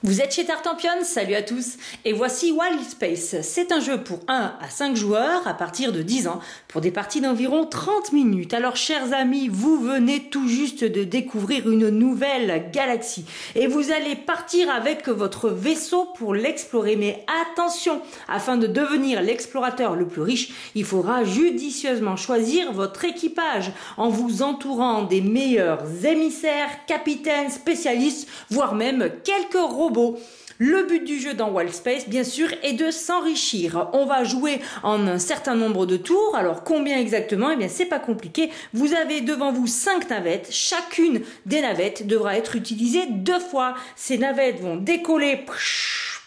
Vous êtes chez Tartampion, salut à tous, et voici Wild Space. C'est un jeu pour 1 à 5 joueurs à partir de 10 ans, pour des parties d'environ 30 minutes. Alors chers amis, vous venez tout juste de découvrir une nouvelle galaxie, et vous allez partir avec votre vaisseau pour l'explorer. Mais attention, afin de devenir l'explorateur le plus riche, il faudra judicieusement choisir votre équipage, en vous entourant des meilleurs émissaires, capitaines, spécialistes, voire même quelques robots. Le but du jeu dans Wild Space, bien sûr, est de s'enrichir. On va jouer en un certain nombre de tours. Alors, combien exactement? Eh bien, c'est pas compliqué. Vous avez devant vous 5 navettes. Chacune des navettes devra être utilisée 2 fois. Ces navettes vont décoller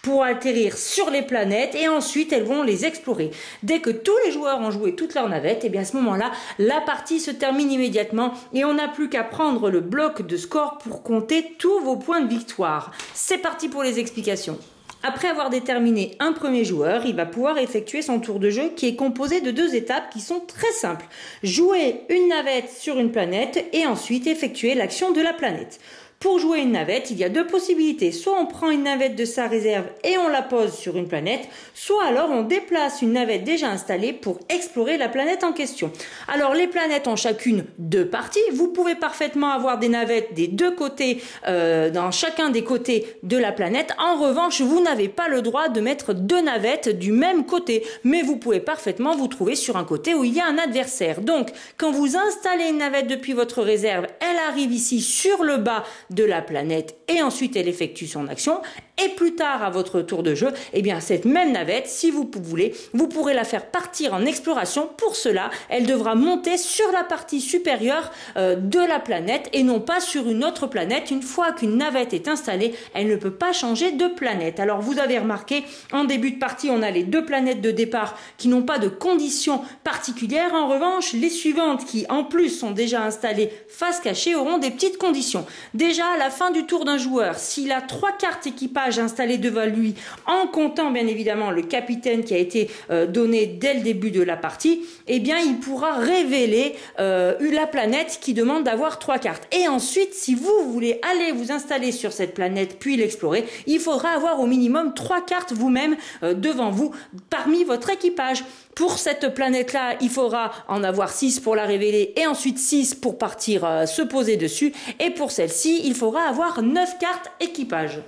pour atterrir sur les planètes et ensuite elles vont les explorer. Dès que tous les joueurs ont joué toutes leurs navettes, et bien à ce moment-là, la partie se termine immédiatement et on n'a plus qu'à prendre le bloc de score pour compter tous vos points de victoire. C'est parti pour les explications. Après avoir déterminé un premier joueur, il va pouvoir effectuer son tour de jeu qui est composé de 2 étapes qui sont très simples. Jouer une navette sur une planète et ensuite effectuer l'action de la planète. Pour jouer une navette, il y a 2 possibilités. Soit on prend une navette de sa réserve et on la pose sur une planète, soit alors on déplace une navette déjà installée pour explorer la planète en question. Alors les planètes ont chacune 2 parties. Vous pouvez parfaitement avoir des navettes des 2 côtés, dans chacun des côtés de la planète. En revanche, vous n'avez pas le droit de mettre 2 navettes du même côté. Mais vous pouvez parfaitement vous trouver sur un côté où il y a un adversaire. Donc, quand vous installez une navette depuis votre réserve, elle arrive ici sur le bas de la planète et ensuite elle effectue son action. Et plus tard, à votre tour de jeu, eh bien cette même navette, si vous voulez, vous pourrez la faire partir en exploration. Pour cela, elle devra monter sur la partie supérieure de la planète et non pas sur une autre planète. Une fois qu'une navette est installée, elle ne peut pas changer de planète. Alors vous avez remarqué, en début de partie, on a les 2 planètes de départ qui n'ont pas de conditions particulières. En revanche, les suivantes qui en plus sont déjà installées face cachée auront des petites conditions. Déjà, à la fin du tour d'un joueur, s'il a 3 cartes équipage installées devant lui, en comptant bien évidemment le capitaine qui a été donné dès le début de la partie, eh bien il pourra révéler la planète qui demande d'avoir 3 cartes. Et ensuite, si vous voulez aller vous installer sur cette planète puis l'explorer, il faudra avoir au minimum 3 cartes vous-même devant vous parmi votre équipage. Pour cette planète-là, il faudra en avoir 6 pour la révéler et ensuite 6 pour partir se poser dessus. Et pour celle-ci, il faudra avoir 9 cartes équipage.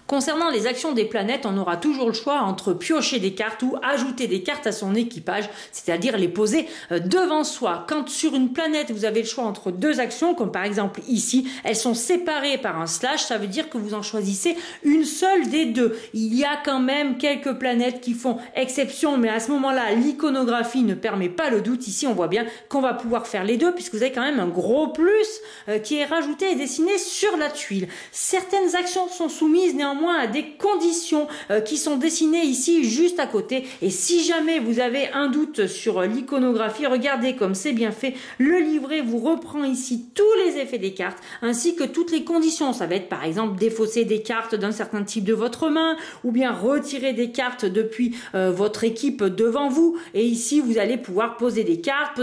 Concernant les actions des planètes, on aura toujours le choix entre piocher des cartes ou ajouter des cartes à son équipage, c'est-à-dire les poser devant soi. Quand sur une planète, vous avez le choix entre 2 actions, comme par exemple ici, elles sont séparées par un slash, ça veut dire que vous en choisissez une seule des 2. Il y a quand même quelques planètes qui font exception, mais à ce moment-là, l'iconographie ne permet pas le doute. Ici, on voit bien qu'on va pouvoir faire les 2, puisque vous avez quand même un gros plus qui est rajouté et dessiné sur la tuile. Certaines actions sont soumises néanmoins à des conditions qui sont dessinées ici juste à côté. Et si jamais vous avez un doute sur l'iconographie, regardez comme c'est bien fait. Le livret vous reprend ici tous les effets des cartes ainsi que toutes les conditions. Ça va être par exemple défausser des cartes d'un certain type de votre main ou bien retirer des cartes depuis votre équipe devant vous. Et ici vous allez pouvoir poser des cartes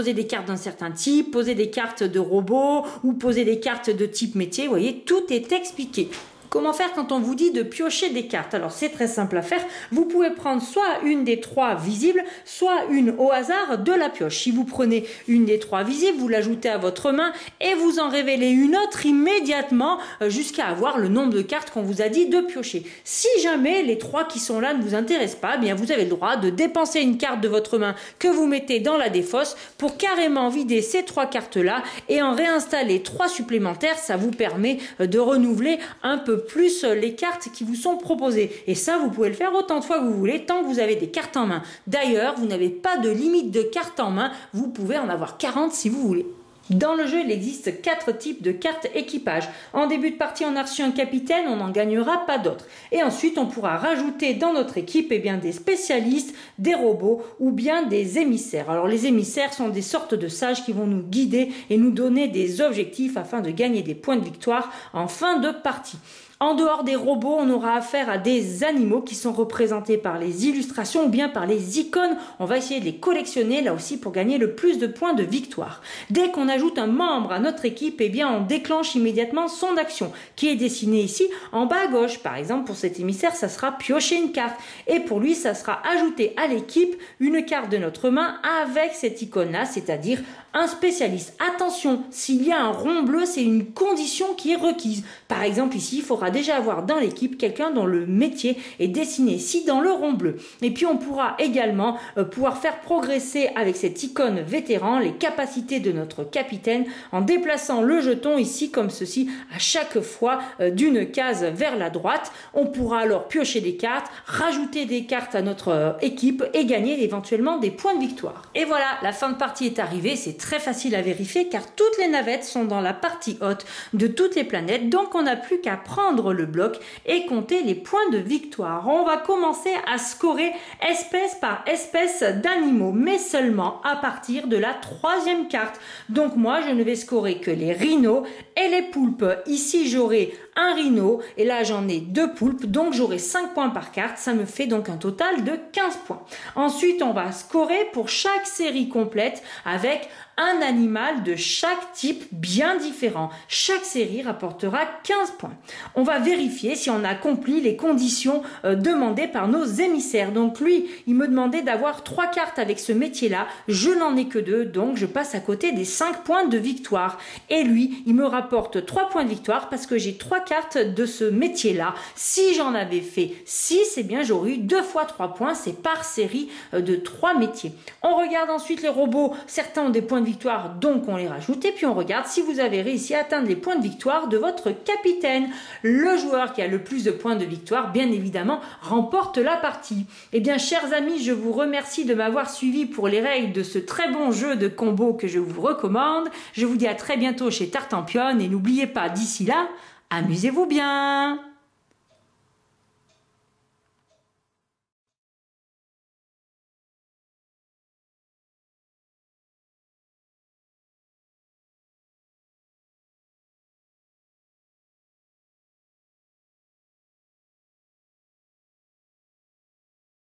d'un certain type, poser des cartes de robots ou poser des cartes de type métier. Vous voyez, tout est expliqué. Comment faire quand on vous dit de piocher des cartes? Alors c'est très simple à faire. Vous pouvez prendre soit une des 3 visibles, soit une au hasard de la pioche. Si vous prenez une des 3 visibles, vous l'ajoutez à votre main et vous en révélez une autre immédiatement jusqu'à avoir le nombre de cartes qu'on vous a dit de piocher. Si jamais les 3 qui sont là ne vous intéressent pas, bien vous avez le droit de dépenser une carte de votre main que vous mettez dans la défausse pour carrément vider ces 3 cartes-là et en réinstaller 3 supplémentaires. Ça vous permet de renouveler un peu plus les cartes qui vous sont proposées. Et ça, vous pouvez le faire autant de fois que vous voulez, tant que vous avez des cartes en main. D'ailleurs, vous n'avez pas de limite de cartes en main. Vous pouvez en avoir 40 si vous voulez. Dans le jeu, il existe 4 types de cartes équipage. En début de partie, on a reçu un capitaine, on n'en gagnera pas d'autres. Et ensuite, on pourra rajouter dans notre équipe des spécialistes, des robots ou bien des émissaires. Alors les émissaires sont des sortes de sages qui vont nous guider et nous donner des objectifs afin de gagner des points de victoire en fin de partie. En dehors des robots, on aura affaire à des animaux qui sont représentés par les illustrations ou bien par les icônes. On va essayer de les collectionner là aussi pour gagner le plus de points de victoire. Dès qu'on ajoute un membre à notre équipe, eh bien on déclenche immédiatement son action qui est dessinée ici en bas à gauche. Par exemple, pour cet émissaire, ça sera piocher une carte. Et pour lui, ça sera ajouter à l'équipe une carte de notre main avec cette icône-là, c'est-à-dire un spécialiste. Attention, s'il y a un rond bleu, c'est une condition qui est requise. Par exemple, ici, il faudra déjà avoir dans l'équipe quelqu'un dont le métier est dessiné ici dans le rond bleu. Et puis, on pourra également pouvoir faire progresser avec cette icône vétéran les capacités de notre capitaine en déplaçant le jeton ici comme ceci à chaque fois d'une case vers la droite. On pourra alors piocher des cartes, rajouter des cartes à notre équipe et gagner éventuellement des points de victoire. Et voilà, la fin de partie est arrivée. C'est très facile à vérifier car toutes les navettes sont dans la partie haute de toutes les planètes, donc on n'a plus qu'à prendre le bloc et compter les points de victoire. On va commencer à scorer espèce par espèce d'animaux, mais seulement à partir de la troisième carte. Donc moi je ne vais scorer que les rhinos et les poulpes. Ici j'aurai un rhino et là j'en ai 2 poulpes, donc j'aurai 5 points par carte, ça me fait donc un total de 15 points. Ensuite on va scorer pour chaque série complète avec un animal de chaque type bien différent. Chaque série rapportera 15 points. On va vérifier si on a accompli les conditions demandées par nos émissaires. Donc lui, il me demandait d'avoir 3 cartes avec ce métier-là. Je n'en ai que 2, donc je passe à côté des 5 points de victoire. Et lui, il me rapporte 3 points de victoire parce que j'ai 3 cartes de ce métier-là. Si j'en avais fait 6, eh bien j'aurais eu 2 fois 3 points. C'est par série de 3 métiers. On regarde ensuite les robots. Certains ont des points de victoire, donc on les rajoute. Et puis on regarde si vous avez réussi à atteindre les points de victoire de votre capitaine. Le joueur qui a le plus de points de victoire, bien évidemment, remporte la partie. Eh bien, chers amis, je vous remercie de m'avoir suivi pour les règles de ce très bon jeu de combo que je vous recommande. Je vous dis à très bientôt chez Tartampion et n'oubliez pas, d'ici là, amusez-vous bien!